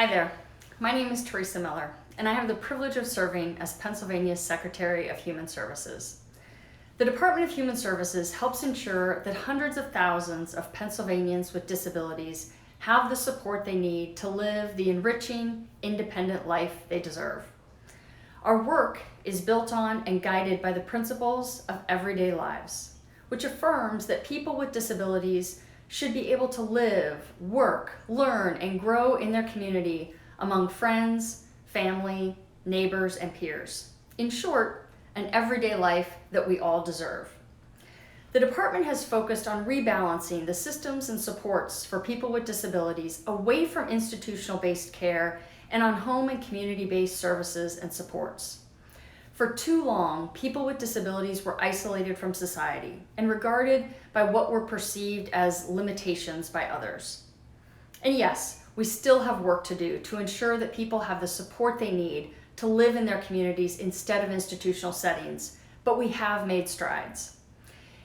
Hi there, my name is Teresa Miller, and I have the privilege of serving as Pennsylvania's Secretary of Human Services. The Department of Human Services helps ensure that hundreds of thousands of Pennsylvanians with disabilities have the support they need to live the enriching, independent life they deserve. Our work is built on and guided by the principles of everyday lives, which affirms that people with disabilities should be able to live, work, learn, and grow in their community among friends, family, neighbors, and peers. In short, an everyday life that we all deserve. The department has focused on rebalancing the systems and supports for people with disabilities away from institutional-based care and on home and community-based services and supports. For too long, people with disabilities were isolated from society and regarded by what were perceived as limitations by others. And yes, we still have work to do to ensure that people have the support they need to live in their communities instead of institutional settings, but we have made strides.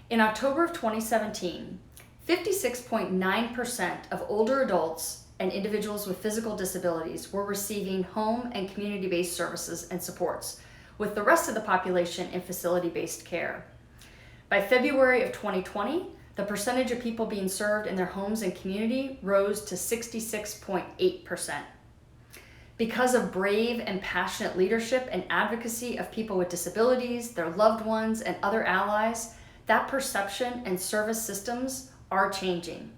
In October of 2017, 56.9% of older adults and individuals with physical disabilities were receiving home and community-based services and supports, with the rest of the population in facility-based care. By February of 2020, the percentage of people being served in their homes and community rose to 66.8%. Because of brave and passionate leadership and advocacy of people with disabilities, their loved ones, and other allies, that perception and service systems are changing.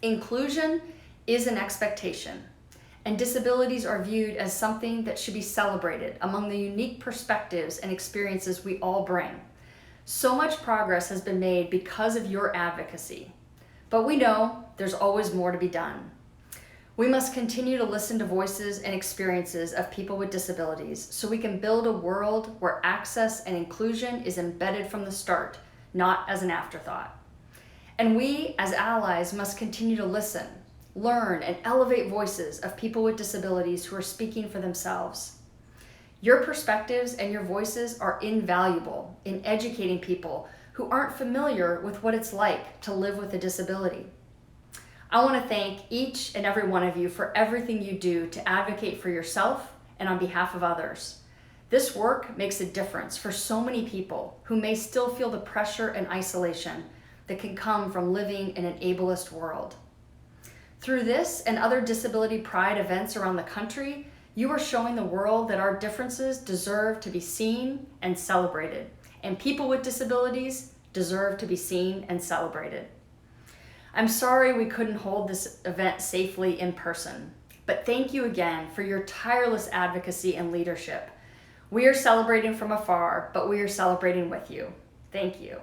Inclusion is an expectation, and disabilities are viewed as something that should be celebrated among the unique perspectives and experiences we all bring. So much progress has been made because of your advocacy, but we know there's always more to be done. We must continue to listen to voices and experiences of people with disabilities so we can build a world where access and inclusion is embedded from the start, not as an afterthought. And we, as allies, must continue to listen, learn, and elevate voices of people with disabilities who are speaking for themselves. Your perspectives and your voices are invaluable in educating people who aren't familiar with what it's like to live with a disability. I want to thank each and every one of you for everything you do to advocate for yourself and on behalf of others. This work makes a difference for so many people who may still feel the pressure and isolation that can come from living in an ableist world. Through this and other disability pride events around the country, you are showing the world that our differences deserve to be seen and celebrated, and people with disabilities deserve to be seen and celebrated. I'm sorry we couldn't hold this event safely in person, but thank you again for your tireless advocacy and leadership. We are celebrating from afar, but we are celebrating with you. Thank you.